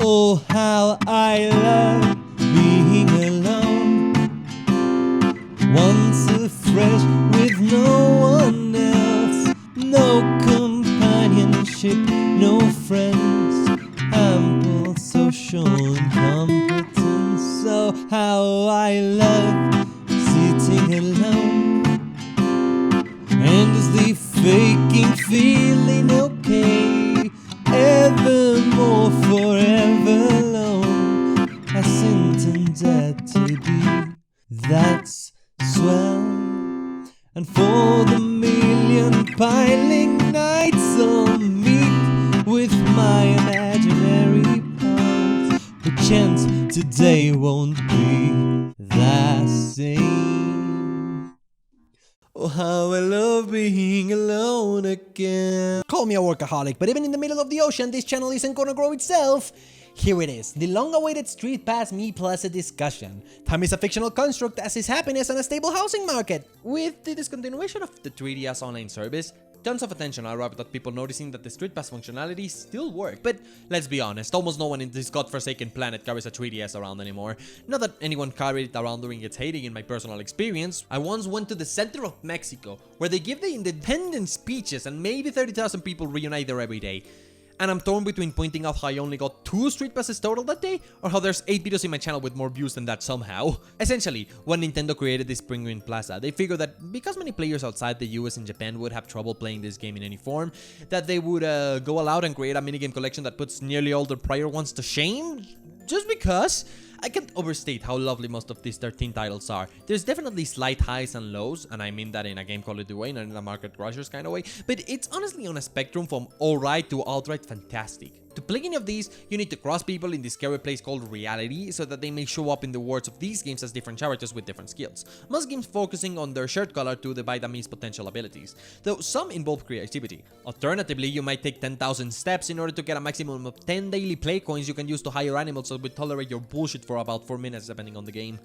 Oh, how I love being alone, once afresh with no one else, no companionship, no friends, ample social incompetence. Oh, how I love sitting alone, endlessly faking, feeling okay, evermore, forever alone. I sinned and dared to be, that's swell. And for the million piling nights I'll meet with my imaginary pals, perchance today won't be the same. Oh, how I love being alone again. Call me a workaholic, but even in the middle of the ocean, this channel isn't gonna grow itself. Here it is, the long-awaited Streetpass Mii Plaza discussion. Time is a fictional construct, as is happiness on a stable housing market. With the discontinuation of the 3DS online service, tons of attention arrived at people noticing that the Streetpass functionality still worked. But let's be honest, almost no one in this godforsaken planet carries a 3DS around anymore. Not that anyone carried it around during its heyday in my personal experience. I once went to the center of Mexico, where they give the independence speeches and maybe 30,000 people reunite there every day. And I'm torn between pointing out how I only got 2 Street Passes total that day, or how there's 8 videos in my channel with more views than that somehow. Essentially, when Nintendo created this Spring Green Plaza, they figured that because many players outside the US and Japan would have trouble playing this game in any form, that they would go all out and create a minigame collection that puts nearly all their prior ones to shame, just because. I can't overstate how lovely most of these 13 titles are. There's definitely slight highs and lows, and I mean that in a game quality way, not in a market crushers kind of way, but it's honestly on a spectrum from alright to outright fantastic. To play any of these, you need to cross people in this scary place called reality so that they may show up in the worlds of these games as different characters with different skills. Most games focusing on their shirt color to divide a Mii's potential abilities, though some involve creativity. Alternatively, you might take 10,000 steps in order to get a maximum of 10 daily play coins you can use to hire animals that would tolerate your bullshit for about 4 minutes depending on the game.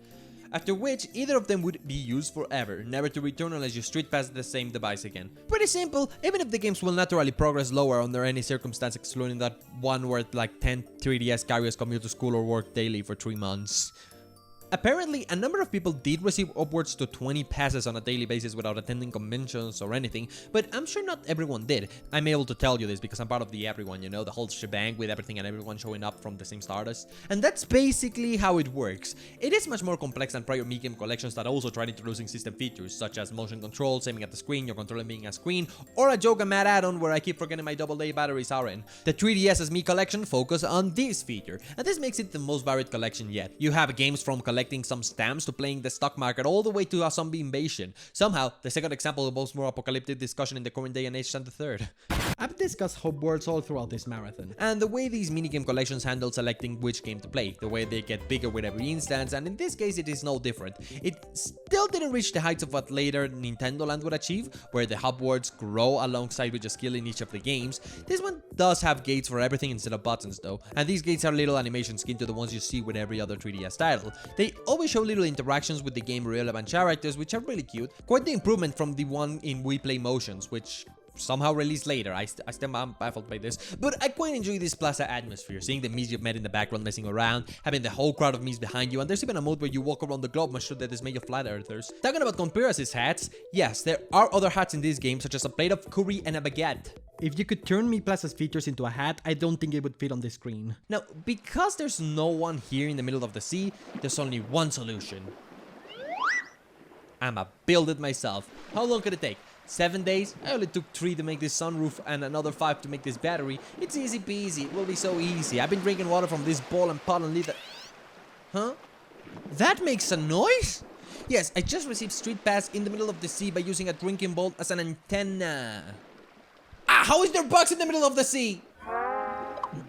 After which, either of them would be used forever, never to return unless you street pass the same device again. Pretty simple, even if the games will naturally progress lower under any circumstance, excluding that one where like 10 3DS carriers commute to school or work daily for 3 months. Apparently, a number of people did receive upwards to 20 passes on a daily basis without attending conventions or anything, but I'm sure not everyone did. I'm able to tell you this because I'm part of the everyone, you know, the whole shebang with everything and everyone showing up from the same stardust. And that's basically how it works. It is much more complex than prior Mii game collections that also tried introducing system features, such as motion controls, aiming at the screen, your controller being a screen, or a joke and mad add-on where I keep forgetting my AA batteries are in. The 3DS's Mii collection focus on this feature, and this makes it the most varied collection yet. You have games from collecting some stamps to playing the stock market all the way to a zombie invasion. Somehow, the second example involves more apocalyptic discussion in the current day and age than the third. I've discussed hope words all throughout this marathon, and the way these minigame collections handle selecting which game to play, the way they get bigger with every instance, and in this case it is no different. It still didn't reach the heights of what later Nintendo Land would achieve, where the hub words grow alongside with your skill in each of the games. This one does have gates for everything instead of buttons though, and these gates are little animations akin to the ones you see with every other 3DS title. They always show little interactions with the game relevant characters, which are really cute. Quite the improvement from the one in We Play Motions, which somehow released later. I still am baffled by this, but I quite enjoy this plaza atmosphere, seeing the Miis you've met in the background messing around, having the whole crowd of Miis behind you, and there's even a mode where you walk around the globe much to the dismay of flat earthers. Talking about comparisons hats, yes, there are other hats in this game, such as a plate of curry and a baguette. If you could turn Mii Plaza's features into a hat, I don't think it would fit on the screen. Now, because there's no one here in the middle of the sea, there's only one solution. I'ma build it myself. How long could it take? 7 days? I only took 3 to make this sunroof and another 5 to make this battery. It's easy peasy, it will be so easy. I've been drinking water from this bowl and pot and leave that... Huh? That makes a noise? Yes, I just received Street Pass in the middle of the sea by using a drinking bowl as an antenna. Ah, how is there bugs in the middle of the sea?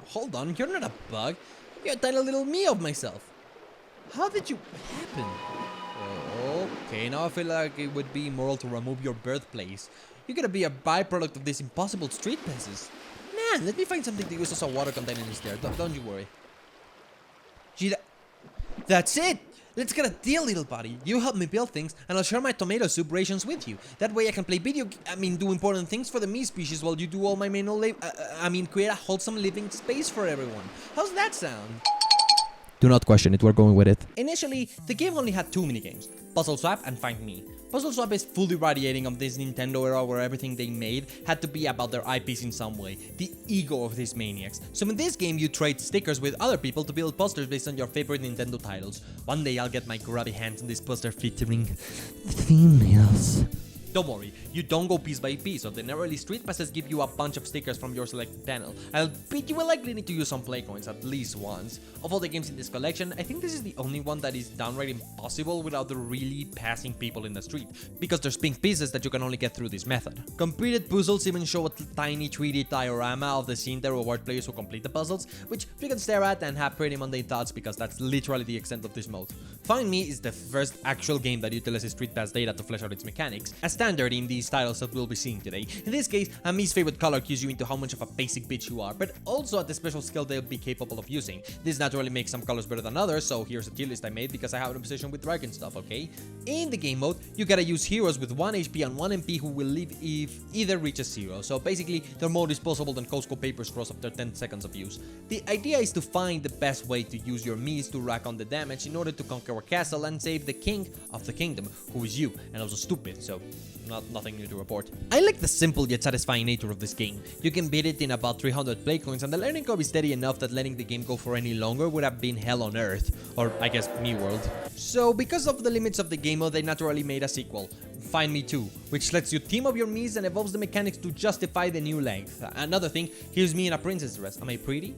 Hold on, you're not a bug. You're a tiny little me of myself. How did you happen? Okay, now I feel like it would be immoral to remove your birthplace. You're gonna be a byproduct of these impossible street passes. Man, let me find something to use as a water container instead. Don't you worry. Gee, that's it! Let's get a deal, little buddy. You help me build things, and I'll share my tomato soup rations with you. That way I can play do important things for the Mii species while you do all my create a wholesome living space for everyone. How's that sound? Do not question it, we're going with it. Initially, the game only had 2 minigames, Puzzle Swap and Find Me. Puzzle Swap is fully radiating of this Nintendo era where everything they made had to be about their IPs in some way, the ego of these maniacs. So in this game you trade stickers with other people to build posters based on your favorite Nintendo titles. One day I'll get my grubby hands on this poster featuring the females. Don't worry, you don't go piece by piece. Ordinarily, Streetpasses give you a bunch of stickers from your selected panel. I'll bet you will likely need to use some play coins at least once. Of all the games in this collection, I think this is the only one that is downright impossible without the really passing people in the street, because there's pink pieces that you can only get through this method. Completed puzzles even show a tiny 3D diorama of the scene that reward players who complete the puzzles, which you can stare at and have pretty mundane thoughts because that's literally the extent of this mode. Find Me is the first actual game that utilizes Streetpass data to flesh out its mechanics, as standard in these titles that we'll be seeing today. In this case, a Mii's favorite color cues you into how much of a basic bitch you are, but also at the special skill they'll be capable of using. This naturally makes some colors better than others, so here's a tier list I made because I have an obsession with dragon stuff, okay? In the game mode, you gotta use heroes with 1 HP and 1 MP who will live if either reaches 0, so basically they're more disposable than Costco paper straws after 10 seconds of use. The idea is to find the best way to use your Miis to rack on the damage in order to conquer a castle and save the king of the kingdom, who is you, and also stupid, so nothing new to report. I like the simple yet satisfying nature of this game. You can beat it in about 300 play coins, and the learning curve is steady enough that letting the game go for any longer would have been hell on earth, or I guess Mii World. So because of the limits of the game mode, they naturally made a sequel, Find Me 2, which lets you team up your Miis and evolves the mechanics to justify the new length. Another thing, here's me in a princess dress. Am I pretty?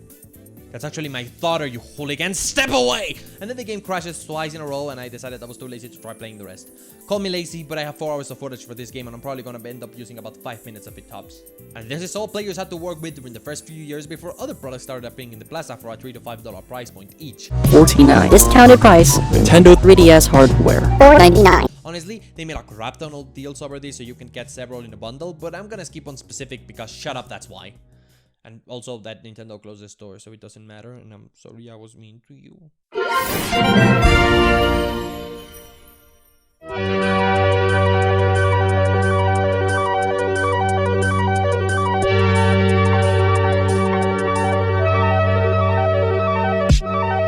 That's actually my daughter, you hooligan. Step away! And then the game crashes twice in a row, and I decided I was too lazy to try playing the rest. Call me lazy, but I have 4 hours of footage for this game, and I'm probably gonna end up using about 5 minutes of it tops. And this is all players had to work with during the first few years before other products started appearing in the plaza for a $3 to $5 price point each. $49. Discounted price. Nintendo 3DS hardware. $4.99. Honestly, they made a crap ton of deals over this, so you can get several in a bundle, but I'm gonna skip on specific because shut up, that's why. And also that Nintendo closed the store, so it doesn't matter, and I'm sorry I was mean to you.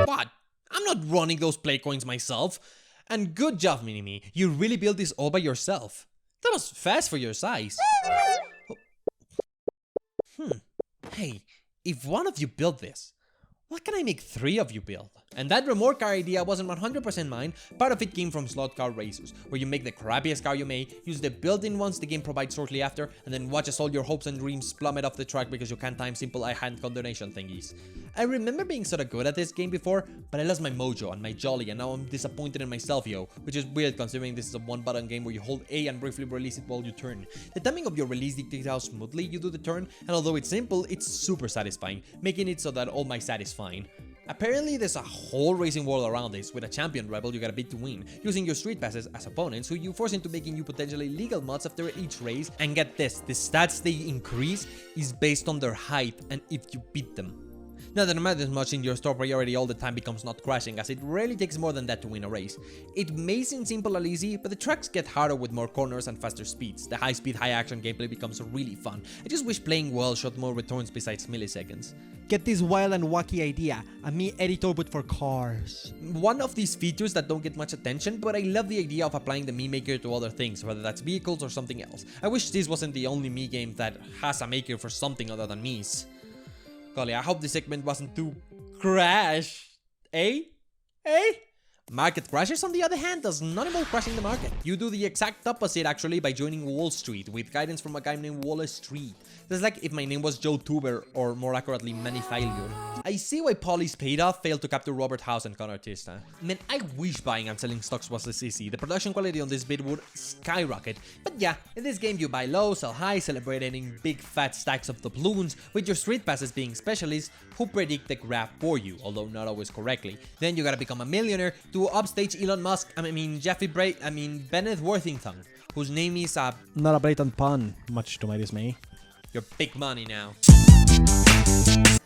What? I'm not running those play coins myself. And good job, Mini-Me. You really built this all by yourself. That was fast for your size. Hey, if one of you built this, what can I make 3 of you build? And that remorque car idea wasn't 100% mine. Part of it came from Slot Car Racers, where you make the crappiest car you may, use the built-in ones the game provides shortly after, and then watch as all your hopes and dreams plummet off the track because you can't time simple eye-hand coordination thingies. I remember being sorta good at this game before, but I lost my mojo and my jolly, and now I'm disappointed in myself, yo, which is weird considering this is a one-button game where you hold A and briefly release it while you turn. The timing of your release dictates how smoothly you do the turn, and although it's simple, it's super satisfying, making it so that all my stat is fine. Apparently there's a whole racing world around this, with a champion rival you gotta beat to win, using your street passes as opponents who you force into making you potentially legal mods after each race, and get this, the stats they increase is based on their height and if you beat them. Not that it matters much in your store priority all the time becomes not crashing, as it rarely takes more than that to win a race. It may seem simple and easy, but the tracks get harder with more corners and faster speeds. The high-speed, high-action gameplay becomes really fun. I just wish playing well showed more returns besides milliseconds. Get this wild and wacky idea, a Mii editor but for cars. One of these features that don't get much attention, but I love the idea of applying the Mii Maker to other things, whether that's vehicles or something else. I wish this wasn't the only Mii game that has a maker for something other than Mii's. Golly, I hope this segment wasn't too crash. Eh? Market crashes, on the other hand, does not involve crashing the market. You do the exact opposite, actually, by joining Wall Street, with guidance from a guy named Wall Street. That's like if my name was Joe Tuber, or more accurately, Manny Failure. I see why Polly's paid off failed to capture Robert House and Con Artista. Man, I wish buying and selling stocks was this easy. The production quality on this bit would skyrocket. But yeah, in this game you buy low, sell high, celebrating big fat stacks of doubloons, with your street passes being specialists who predict the graph for you, although not always correctly. Then you gotta become a millionaire to upstage Elon Musk, Bennett Worthington, whose name is Not a blatant pun, much to my dismay. You're big money now.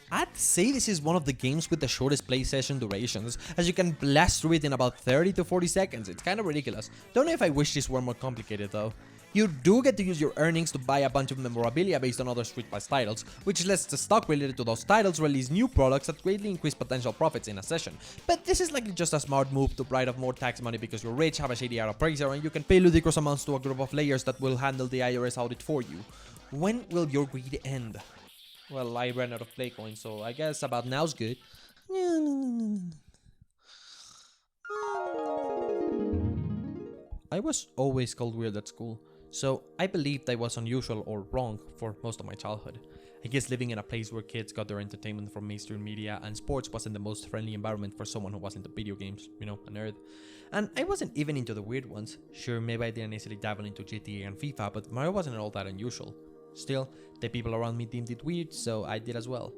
I'd say this is one of the games with the shortest play session durations, as you can blast through it in about 30 to 40 seconds. It's kind of ridiculous. Don't know if I wish this were more complicated though. You do get to use your earnings to buy a bunch of memorabilia based on other Streetpass titles, which lets the stock related to those titles release new products that greatly increase potential profits in a session. But this is likely just a smart move to write off more tax money because you're rich, have a shady appraiser, and you can pay ludicrous amounts to a group of layers that will handle the IRS audit for you. When will your greed end? Well, I ran out of play coins, so I guess about now's good. I was always called weird at school, so I believed I was unusual or wrong for most of my childhood. I guess living in a place where kids got their entertainment from mainstream media and sports wasn't the most friendly environment for someone who was into video games, you know, a nerd. And I wasn't even into the weird ones. Sure, maybe I didn't easily dabble into GTA and FIFA, but Mario wasn't all that unusual. Still, the people around me deemed it weird, so I did as well.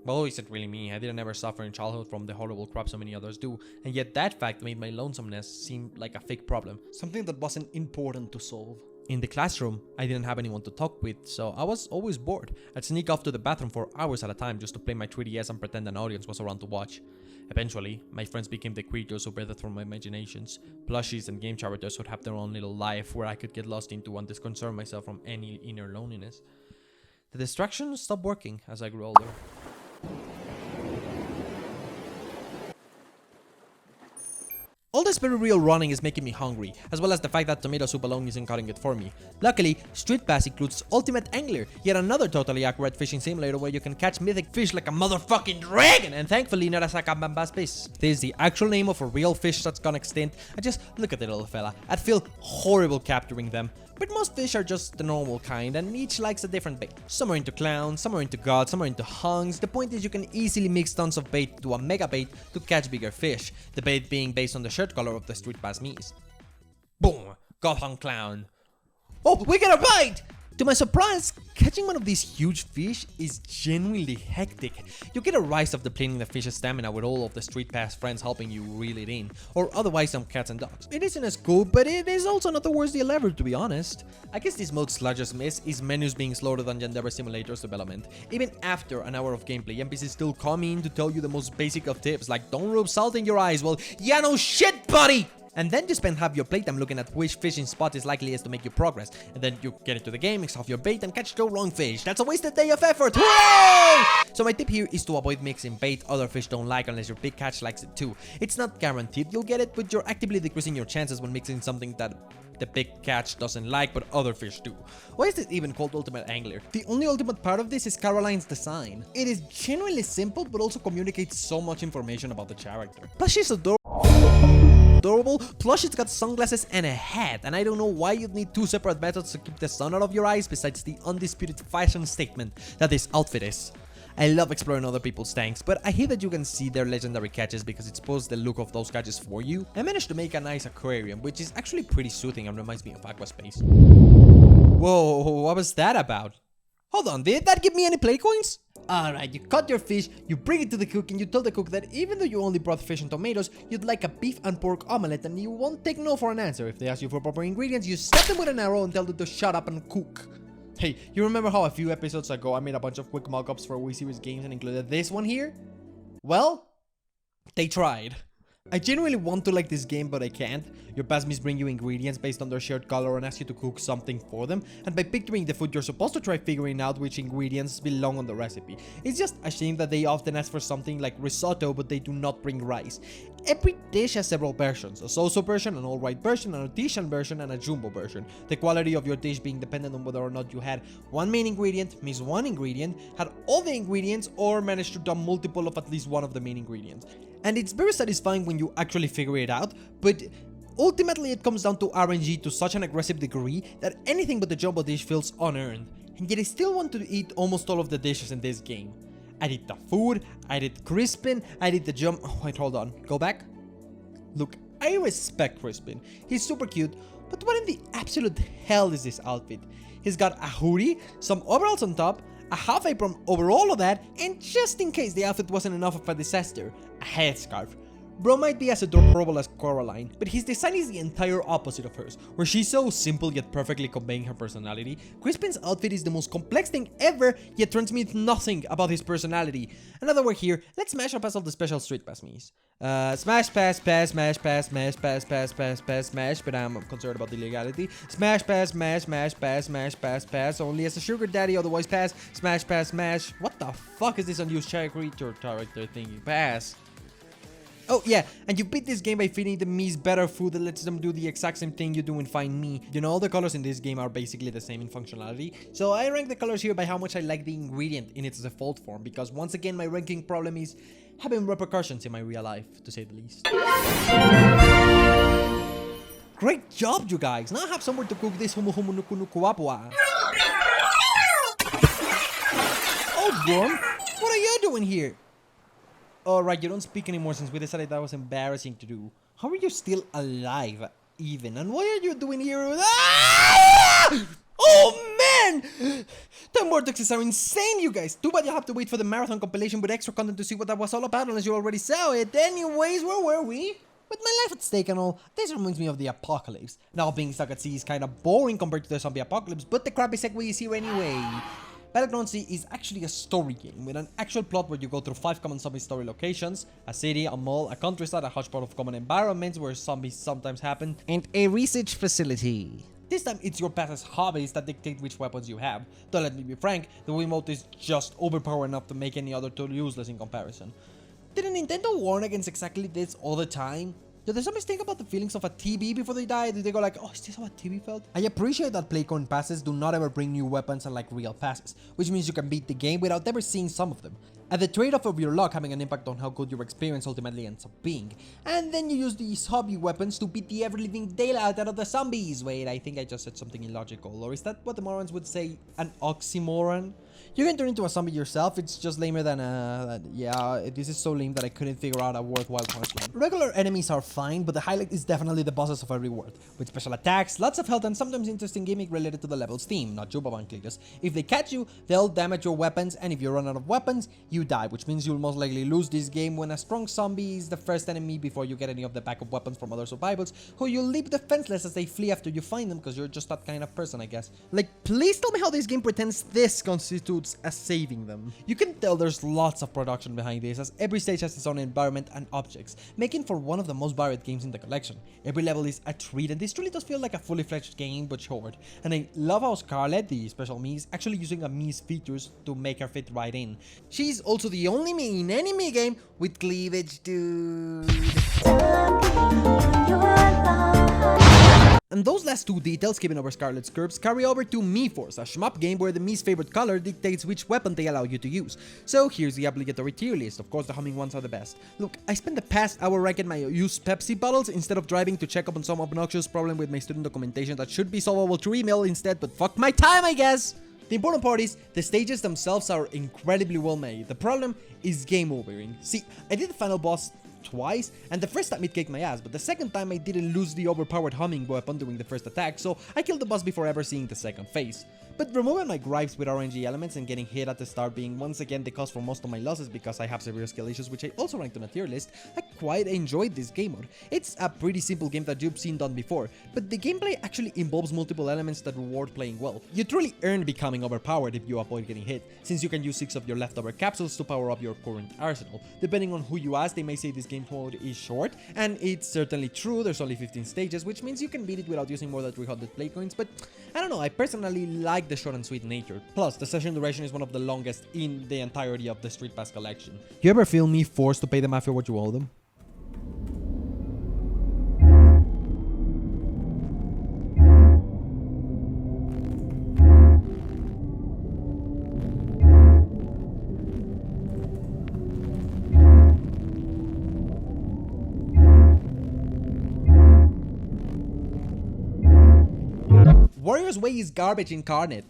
Well, isn't really me. I didn't ever suffer in childhood from the horrible crap so many others do, and yet that fact made my lonesomeness seem like a fake problem. Something that wasn't important to solve. In the classroom, I didn't have anyone to talk with, so I was always bored. I'd sneak off to the bathroom for hours at a time just to play my 3DS and pretend an audience was around to watch. Eventually, my friends became the creatures who birthed from my imaginations. Plushies and game characters would have their own little life where I could get lost into and disconcern myself from any inner loneliness. The distractions stopped working as I grew older. All this very real running is making me hungry, as well as the fact that tomato soup alone isn't cutting it for me. Luckily, Streetpass includes Ultimate Angler, yet another totally accurate fishing simulator where you can catch mythic fish like a motherfucking dragon, and thankfully not as a Kabambas fish. This is the actual name of a real fish that's gone extinct, and just look at the little fella. I'd feel horrible capturing them. But most fish are just the normal kind, and each likes a different bait. Some are into clowns, some are into gods, some are into hunks. The point is you can easily mix tons of bait to a mega bait to catch bigger fish, the bait being based on the shirt color of the Streetpass Miis. Boom! God hunk clown. Oh, we get a bite! To my surprise, catching one of these huge fish is genuinely hectic. You get a rise of depleting the fish's stamina with all of the Streetpass friends helping you reel it in, or otherwise some cats and dogs. It isn't as cool, but it is also not the worst deal ever, to be honest. I guess this mode's largest miss is menus being slower than Endeavor Simulator's development. Even after an hour of gameplay, NPCs still come in to tell you the most basic of tips, like don't rub salt in your eyes. Well, yeah, no shit, buddy! And then you spend half your playtime looking at which fishing spot is likeliest to make you progress. And then you get into the game, mix off your bait, and catch the wrong fish. That's a wasted day of effort. Hooray! So my tip here is to avoid mixing bait other fish don't like unless your big catch likes it too. It's not guaranteed you'll get it, but you're actively decreasing your chances when mixing something that the big catch doesn't like, but other fish do. Why is it even called Ultimate Angler? The only ultimate part of this is Caroline's design. It is genuinely simple, but also communicates so much information about the character. Plus she's adorable. Plus it's got sunglasses and a hat, and I don't know why you'd need two separate methods to keep the sun out of your eyes besides the undisputed fashion statement that this outfit is. I love exploring other people's tanks, but I hate that you can see their legendary catches because it spoils the look of those catches for you. I managed to make a nice aquarium, which is actually pretty soothing and reminds me of Aquaspace. Whoa, what was that about? Hold on, did that give me any play coins? Alright, you cut your fish, you bring it to the cook, and you tell the cook that even though you only brought fish and tomatoes, you'd like a beef and pork omelette, and you won't take no for an answer. If they ask you for proper ingredients, you stab them with an arrow and tell them to shut up and cook. Hey, you remember how a few episodes ago I made a bunch of quick mock-ups for Wii Series games and included this one here? Well, they tried. I genuinely want to like this game, but I can't. Your past Miis bring you ingredients based on their shared color and ask you to cook something for them, and by picturing the food you're supposed to try figuring out which ingredients belong on the recipe. It's just a shame that they often ask for something like risotto, but they do not bring rice. Every dish has several versions, a so-so version, an alright version, an artisan version, and a jumbo version. The quality of your dish being dependent on whether or not you had one main ingredient, missed one ingredient, had all the ingredients, or managed to dump multiple of at least one of the main ingredients. And it's very satisfying when you actually figure it out, but ultimately it comes down to RNG to such an aggressive degree that anything but the jumbo dish feels unearned. And yet I still want to eat almost all of the dishes in this game. I did the food, I did Crispin, I did the jump. Oh, wait, hold on. Go back. Look, I respect Crispin. He's super cute, but what in the absolute hell is this outfit? He's got a hoodie, some overalls on top, a half apron over all of that, and just in case the outfit wasn't enough of a disaster, a headscarf. Bro might be as adorable as Coraline, but his design is the entire opposite of hers, where she's so simple yet perfectly conveying her personality. Crispin's outfit is the most complex thing ever, yet transmits nothing about his personality. Another word here, let's smash or pass all the special Streetpass Miis. Smash, pass, pass, smash, pass, smash, pass, pass, pass, pass, smash, but I'm concerned about the legality. Smash, pass, smash, smash, pass, smash, pass, pass, only as a sugar daddy, otherwise pass, smash, pass, smash. What the fuck is this unused child creature character thingy? Pass. Oh yeah, and you beat this game by feeding the Miis better food that lets them do the exact same thing you do in Find Me. You know, all the colors in this game are basically the same in functionality, so I rank the colors here by how much I like the ingredient in its default form, because once again my ranking problem is having repercussions in my real life, to say the least. Great job, you guys! Now I have somewhere to cook this humu humu nuku nuku apua. Oh, Worm! What are you doing here? Alright, you don't speak anymore since we decided that was embarrassing to do. How are you still alive, even? And what are you doing here? Ah! Oh man! The vortexes are insane, you guys! Too bad you have to wait for the marathon compilation with extra content to see what that was all about unless you already saw it. Anyways, where were we? With my life at stake and all, this reminds me of the apocalypse. Now, being stuck at sea is kinda boring compared to the zombie apocalypse, but the crappy segue is here anyway. Battleground Z is actually a story game with an actual plot where you go through 5 common zombie story locations, a city, a mall, a countryside, a hodgepodge of common environments where zombies sometimes happen, and a research facility. This time it's your past hobbies that dictate which weapons you have. Though let me be frank, the Wiimote is just overpowered enough to make any other tool useless in comparison. Did Nintendo warn against exactly this all the time? Do the zombies think about the feelings of a TB before they die? Do they go like, oh, is this how a TB felt? I appreciate that playcoin passes do not ever bring new weapons unlike real passes, which means you can beat the game without ever seeing some of them. And the trade-off of your luck having an impact on how good your experience ultimately ends up being. And then you use these hobby weapons to beat the ever-living daylight out of the zombies. Wait, I think I just said something illogical. Or is that what the morons would say? An oxymoron? You can turn into a zombie yourself, it's just lamer than yeah, this is so lame that I couldn't figure out a worthwhile punchline. Regular enemies are fine, but the highlight is definitely the bosses of every world, with special attacks, lots of health, and sometimes interesting gimmick related to the level's theme, not Jubaban clickers. If they catch you, they'll damage your weapons, and if you run out of weapons, you die, which means you'll most likely lose this game when a strong zombie is the first enemy before you get any of the backup weapons from other survivors, who you'll leave defenseless as they flee after you find them, because you're just that kind of person, I guess. Like, please tell me how this game pretends this constitutes as saving them. You can tell there's lots of production behind this, as every stage has its own environment and objects, making for one of the most varied games in the collection. Every level is a treat, and this truly does feel like a fully fledged game, but short. And I love how Scarlet, the special Mii, is actually using a Mii's features to make her fit right in. She's also the only Mii in any Mii game with cleavage, dude. And those last two details, skipping over Scarlet's curves, carry over to Mii Force, a shmup game where the Mii's favorite color dictates which weapon they allow you to use. So here's the obligatory tier list. Of course, the humming ones are the best. Look, I spent the past hour ranking my used Pepsi bottles instead of driving to check up on some obnoxious problem with my student documentation that should be solvable through email instead, but fuck my time, I guess! The important part is, the stages themselves are incredibly well made. The problem is game overing. See, I did the final boss twice, and the first time it kicked my ass, but the second time I didn't lose the overpowered humming weapon during the first attack, so I killed the boss before ever seeing the second phase. But removing my gripes with RNG elements and getting hit at the start being once again the cause for most of my losses because I have severe skill issues, which I also ranked on a tier list, I quite enjoyed this game mode. It's a pretty simple game that you've seen done before, but the gameplay actually involves multiple elements that reward playing well. You truly earn becoming overpowered if you avoid getting hit, since you can use 6 of your leftover capsules to power up your current arsenal. Depending on who you ask, they may say this game mode is short, and it's certainly true, there's only 15 stages, which means you can beat it without using more than 300 play coins, but I don't know, I personally like the short and sweet nature. Plus, the session duration is one of the longest in the entirety of the Streetpass collection. You ever feel me forced to pay the mafia what you owe them? Warrior's Way is garbage incarnate.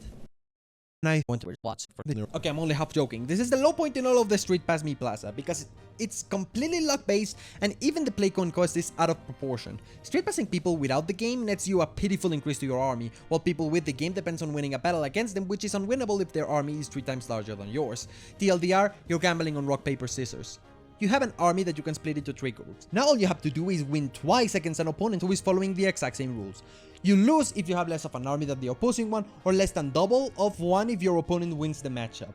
I want to watch for dinner. Okay, I'm only half joking. This is the low point in all of the Streetpass Mii Plaza because it's completely luck based and even the play coin cost is out of proportion. Streetpassing people without the game nets you a pitiful increase to your army, while people with the game depends on winning a battle against them, which is unwinnable if their army is 3 times larger than yours. TLDR, you're gambling on rock, paper, scissors. You have an army that you can split into 3 groups. Now all you have to do is win twice against an opponent who is following the exact same rules. You lose if you have less of an army than the opposing one, or less than double of one if your opponent wins the matchup.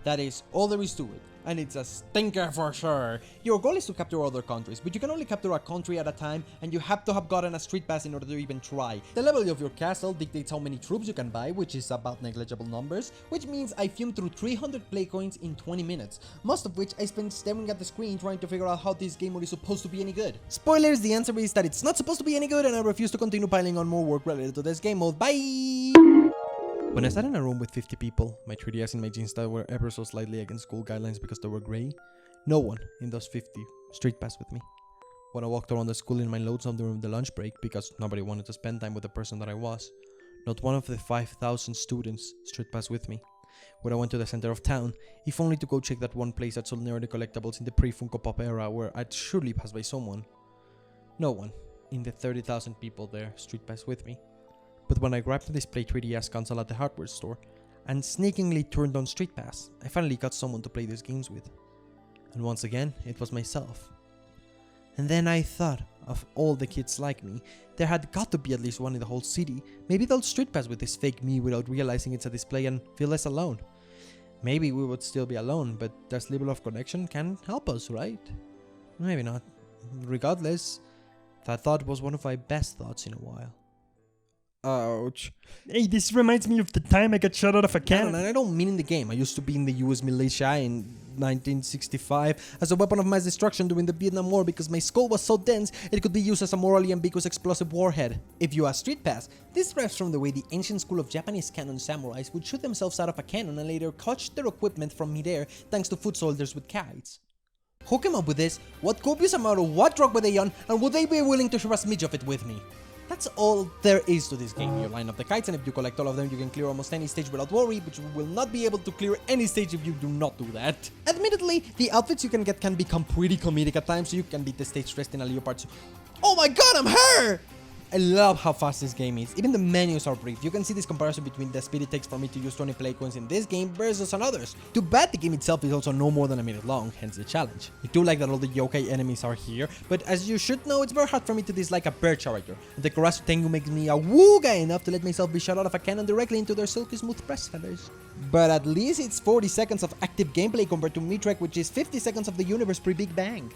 That is all there is to it, and it's a stinker for sure. Your goal is to capture other countries, but you can only capture a country at a time, and you have to have gotten a street pass in order to even try. The level of your castle dictates how many troops you can buy, which is about negligible numbers, which means I fumed through 300 play coins in 20 minutes, most of which I spent staring at the screen trying to figure out how this game mode is supposed to be any good. Spoilers, the answer is that it's not supposed to be any good, and I refuse to continue piling on more work related to this game mode. Bye! When I sat in a room with 50 people, my 3DS and my jeans that were ever so slightly against school guidelines because they were grey, no one in those 50 street passed with me. When I walked around the school in my loads during the lunch break because nobody wanted to spend time with the person that I was, not one of the 5,000 students street passed with me. When I went to the center of town, if only to go check that one place that sold nerdy collectibles in the pre-Funko Pop era where I'd surely pass by someone. No one in the 30,000 people there street passed with me. But when I grabbed the display 3DS console at the hardware store and sneakingly turned on Street Pass, I finally got someone to play these games with. And once again, it was myself. And then I thought of all the kids like me. There had got to be at least one in the whole city. Maybe they'll Street Pass with this fake me without realizing it's a display and feel less alone. Maybe we would still be alone, but this level of connection can help us, right? Maybe not. Regardless, that thought was one of my best thoughts in a while. Ouch. Hey, this reminds me of the time I got shot out of a cannon. And I don't mean in the game. I used to be in the US militia in 1965 as a weapon of mass destruction during the Vietnam War because my skull was so dense it could be used as a morally ambiguous explosive warhead. If you ask Street Pass, this derives from the way the ancient school of Japanese cannon samurais would shoot themselves out of a cannon and later catch their equipment from midair thanks to foot soldiers with kites. Who came up with this? What copious amount of what drug were they on? And would they be willing to share a smidge of it with me? That's all there is to this game. You line up the kites and if you collect all of them you can clear almost any stage without worry, but you will not be able to clear any stage if you do not do that. Admittedly, the outfits you can get can become pretty comedic at times, so you can beat the stage dressed in a leopard suit. Oh my god, I'm her! I love how fast this game is. Even the menus are brief. You can see this comparison between the speed it takes for me to use 20 play coins in this game versus on others. Too bad the game itself is also no more than a minute long, hence the challenge. I do like that all the yokai enemies are here, but as you should know, it's very hard for me to dislike a bird character. And the Karasu Tengu makes me a wooga enough to let myself be shot out of a cannon directly into their silky smooth breast feathers. But at least it's 40 seconds of active gameplay compared to Miitrek, which is 50 seconds of the universe pre-Big Bang.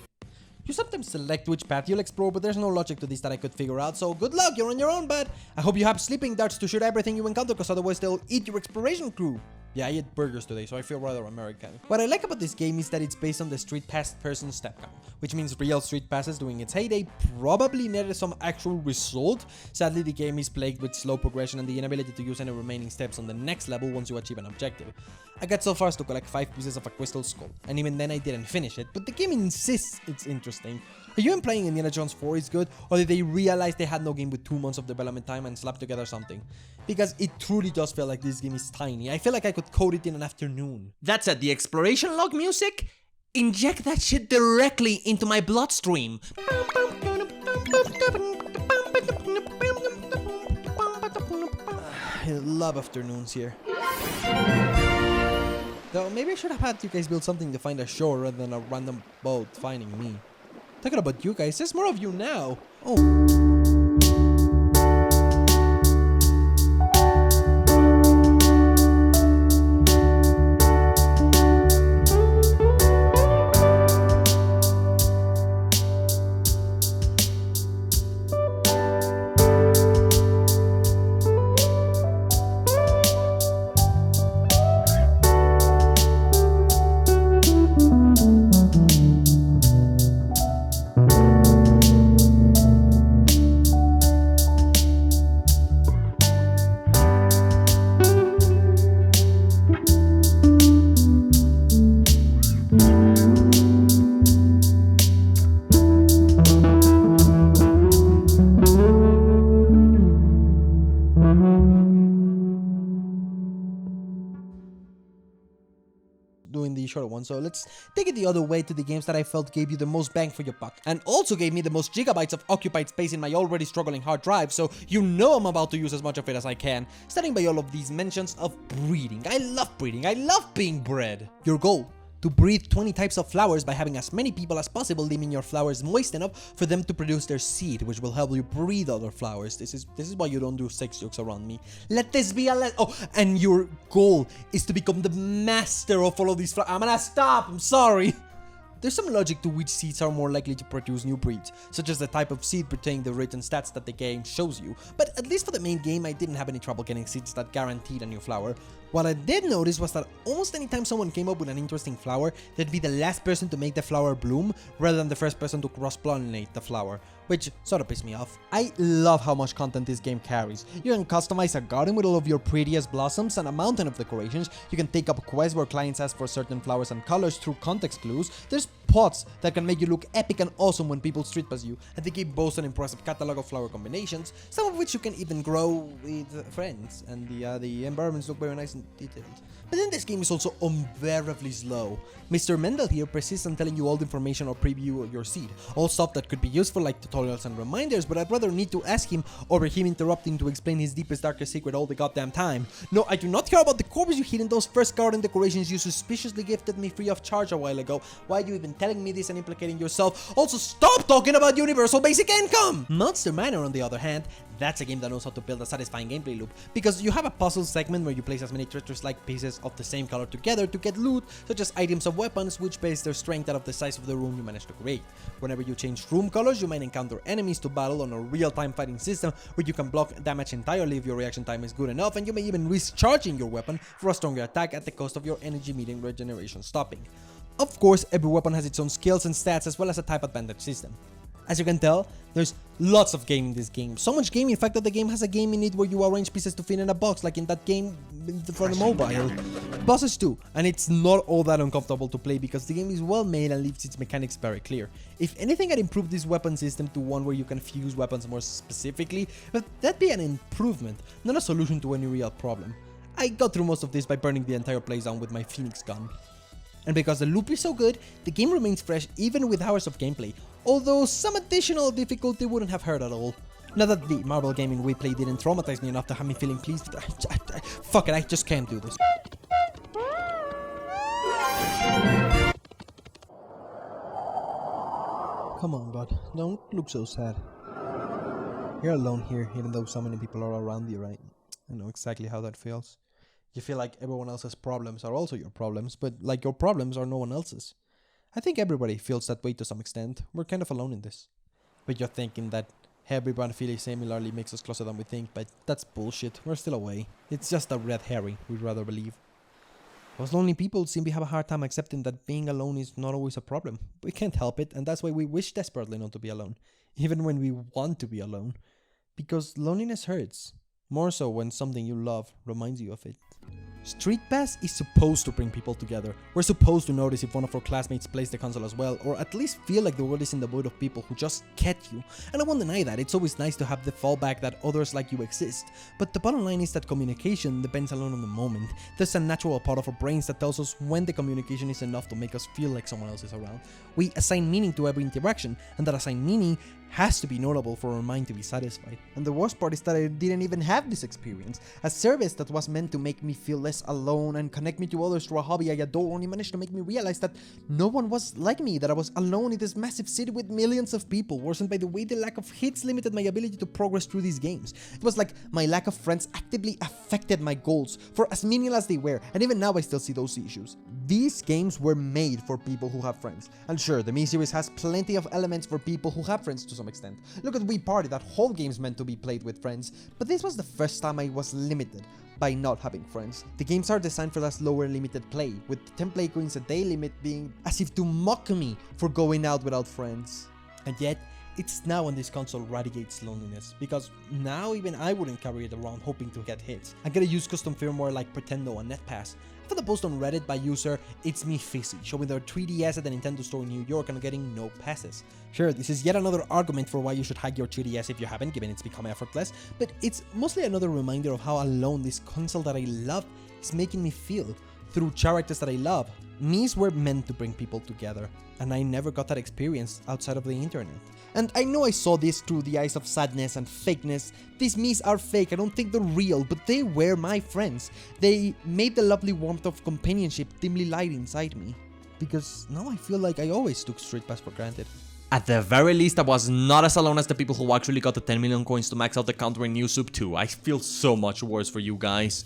You sometimes select which path you'll explore, but there's no logic to this that I could figure out, so good luck, you're on your own, bud. I hope you have sleeping darts to shoot everything you encounter, because otherwise they'll eat your exploration crew. Yeah, I ate burgers today, so I feel rather American. What I like about this game is that it's based on the Street Pass person step count, which means real Street Passes during its heyday probably netted some actual result. Sadly, the game is plagued with slow progression and the inability to use any remaining steps on the next level once you achieve an objective. I got so far as to collect 5 pieces of a crystal skull, and even then I didn't finish it, but the game insists it's interesting. Are you implying Indiana Jones 4 is good, or did they realize they had no game with 2 months of development time and slapped together something? Because it truly does feel like this game is tiny. I feel like I could code it in an afternoon. That's it, the exploration log music? Inject that shit directly into my bloodstream. I love afternoons here. Though maybe I should have had you guys build something to find a shore rather than a random boat finding me. Talking about you guys, there's more of you now. Oh. Doing the shorter one, so let's take it the other way to the games that I felt gave you the most bang for your buck and also gave me the most gigabytes of occupied space in my already struggling hard drive, so you know I'm about to use as much of it as I can, starting by all of these mentions of breeding. I love breeding, I love being bred. Your goal: to breed 20 types of flowers by having as many people as possible leaving your flowers moist enough for them to produce their seed, which will help you breed other flowers. This is why you don't do sex jokes around me. Let this be a and your goal is to become the master of all of these flowers. I'm gonna stop, I'm sorry. There's some logic to which seeds are more likely to produce new breeds, such as the type of seed pertaining the written stats that the game shows you, but at least for the main game I didn't have any trouble getting seeds that guaranteed a new flower. What I did notice was that almost anytime someone came up with an interesting flower, they'd be the last person to make the flower bloom rather than the first person to cross-pollinate the flower, which sort of pissed me off. I love how much content this game carries. You can customize a garden with all of your prettiest blossoms and a mountain of decorations. You can take up quests where clients ask for certain flowers and colors through context clues. There's pots that can make you look epic and awesome when people street pass you, and the game boasts an impressive catalog of flower combinations, some of which you can even grow with friends, and the environments look very nice and detailed. But then this game is also unbearably slow. Mr. Mendel here persists on telling you all the information or preview your seed, all stuff that could be useful like tutorials and reminders, but I'd rather need to ask him over him interrupting to explain his deepest darkest secret all the goddamn time. No, I do not care about the corpus you hid in those first garden decorations you suspiciously gifted me free of charge a while ago. Why are you even telling me this and implicating yourself? Also, stop talking about universal basic income! Monster Manor, on the other hand, that's a game that knows how to build a satisfying gameplay loop, because you have a puzzle segment where you place as many Tetris-like pieces of the same color together to get loot, such as items of weapons, which base their strength out of the size of the room you manage to create. Whenever you change room colors, you might encounter enemies to battle on a real-time fighting system where you can block damage entirely if your reaction time is good enough, and you may even risk charging your weapon for a stronger attack at the cost of your energy meeting regeneration stopping. Of course, every weapon has its own skills and stats as well as a type advantage system. As you can tell, there's lots of game in this game. So much game, in fact, that the game has a game in it where you arrange pieces to fit in a box, like in that game for the mobile. Bosses too, and it's not all that uncomfortable to play because the game is well made and leaves its mechanics very clear. If anything, I'd improve this weapon system to one where you can fuse weapons more specifically, but that'd be an improvement, not a solution to any real problem. I got through most of this by burning the entire place down with my Phoenix gun. And because the loop is so good, the game remains fresh even with hours of gameplay, although some additional difficulty wouldn't have hurt at all. Not that the Marvel gaming we play didn't traumatize me enough to have me feeling pleased. Fuck it, I just can't do this. Come on, bud, don't look so sad. You're alone here, even though so many people are around you, right? I know exactly how that feels. You feel like everyone else's problems are also your problems, but like your problems are no one else's. I think everybody feels that way to some extent. We're kind of alone in this. But you're thinking that everyone feeling similarly makes us closer than we think, but that's bullshit. We're still away. It's just a red herring, we'd rather believe. Those lonely people seem to have a hard time accepting that being alone is not always a problem. We can't help it, and that's why we wish desperately not to be alone, even when we want to be alone. Because loneliness hurts. More so when something you love reminds you of it. Streetpass is supposed to bring people together. We're supposed to notice if one of our classmates plays the console as well, or at least feel like the world is in the void of people who just get you. And I won't deny that, it's always nice to have the fallback that others like you exist. But the bottom line is that communication depends alone on the moment. There's a natural part of our brains that tells us when the communication is enough to make us feel like someone else is around. We assign meaning to every interaction, and that assigned meaning has to be notable for our mind to be satisfied. And the worst part is that I didn't even have this experience. A service that was meant to make me feel less alone and connect me to others through a hobby I adore only managed to make me realize that no one was like me, that I was alone in this massive city with millions of people, worsened by the way the lack of hits limited my ability to progress through these games. It was like my lack of friends actively affected my goals, for as menial as they were, and even now I still see those issues. These games were made for people who have friends. And sure, the Mii series has plenty of elements for people who have friends to some extent. Look at Wii Party, that whole game's meant to be played with friends, but this was the first time I was limited by not having friends. The games are designed for that slower limited play, with the 10 play coins a day limit being as if to mock me for going out without friends. And yet, it's now when this console radiates loneliness, because now even I wouldn't carry it around hoping to get hits. I gotta use custom firmware like Pretendo and Netpass. I found a post on Reddit by user It's Me Fizzy, showing their 3DS at the Nintendo store in New York and getting no passes. Sure, this is yet another argument for why you should hack your 3DS if you haven't, given it's become effortless, but it's mostly another reminder of how alone this console that I love is making me feel, through characters that I love. Mii's were meant to bring people together, and I never got that experience outside of the internet. And I know I saw this through the eyes of sadness and fakeness. These Mii's are fake, I don't think they're real, but they were my friends. They made the lovely warmth of companionship dimly light inside me. because now I feel like I always took Streetpass for granted. At the very least, I was not as alone as the people who actually got the 10 million coins to max out the counter in New Soup 2. I feel so much worse for you guys.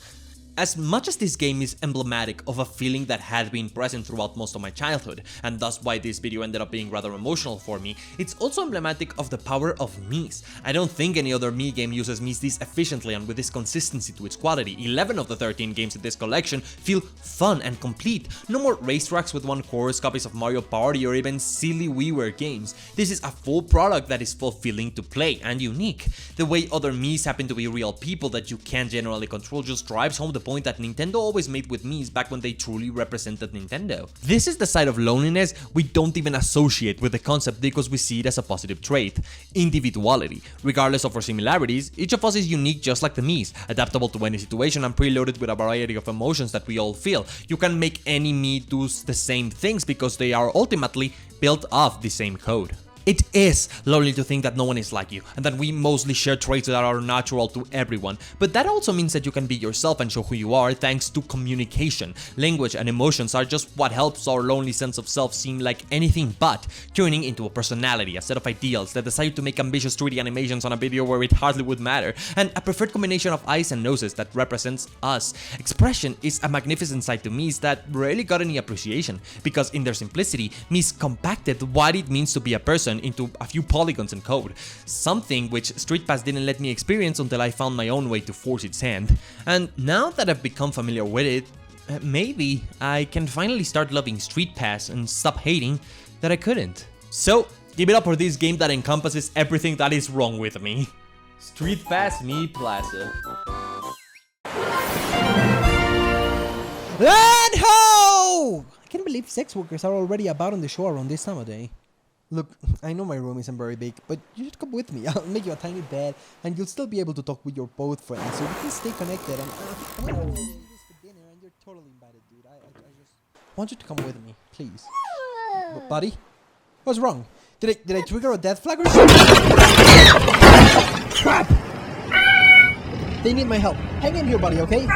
As much as this game is emblematic of a feeling that had been present throughout most of my childhood, and thus why this video ended up being rather emotional for me, it's also emblematic of the power of Miis. I don't think any other Mii game uses Miis this efficiently and with this consistency to its quality. 11 of the 13 games in this collection feel fun and complete. No more racetracks with one course, copies of Mario Party, or even silly WiiWare games. This is a full product that is fulfilling to play and unique. The way other Miis happen to be real people that you can't generally control just drives home the point that Nintendo always made with Miis back when they truly represented Nintendo. This is the side of loneliness we don't even associate with the concept because we see it as a positive trait. Individuality. Regardless of our similarities, each of us is unique just like the Miis, adaptable to any situation and preloaded with a variety of emotions that we all feel. You can make any Mii do the same things because they are ultimately built off the same code. It is lonely to think that no one is like you, and that we mostly share traits that are natural to everyone, but that also means that you can be yourself and show who you are thanks to communication. Language and emotions are just what helps our lonely sense of self seem like anything but turning into a personality, a set of ideals, the desire to make ambitious 3D animations on a video where it hardly would matter, and a preferred combination of eyes and noses that represents us. Expression is a magnificent side to Miis that rarely got any appreciation, because in their simplicity, Miis compacted what it means to be a person into a few polygons and code, something which Streetpass didn't let me experience until I found my own way to force its hand. And now that I've become familiar with it, maybe I can finally start loving Streetpass and stop hating that I couldn't. So, give it up for this game that encompasses everything that is wrong with me. Streetpass Mii Plaza. And ho! I can't believe sex workers are already about on the show around this time of day. Look, I know my room isn't very big, but you should come with me. I'll make you a tiny bed, and you'll still be able to talk with your both friends, so we can stay connected. And I'm gonna do this for dinner, and you're totally invited, dude. I just want you to come with me, please. Buddy, what's wrong? Did I trigger a death flag or something? Crap! They need my help. Hang in here, buddy, okay?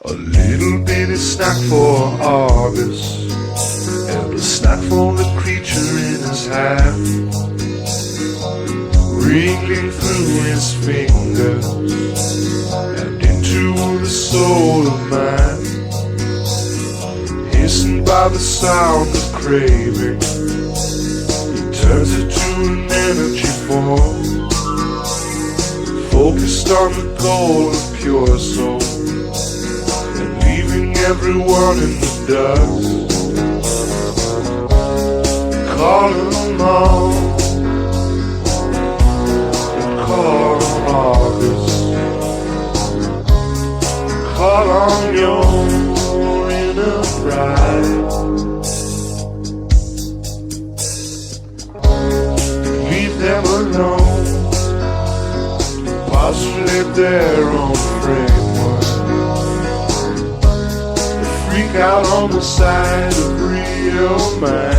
A little bitty snack for August, and a snack for the creature in his hand, wriggling through his fingers and into the soul of man, hastened by the sound of craving. He turns it to an energy form, focused on the goal of pure soul, leaving everyone in the dust. Call them all, call on August, call on your inner pride. Leave them alone, postulate their own framework, freak out on the side of real man.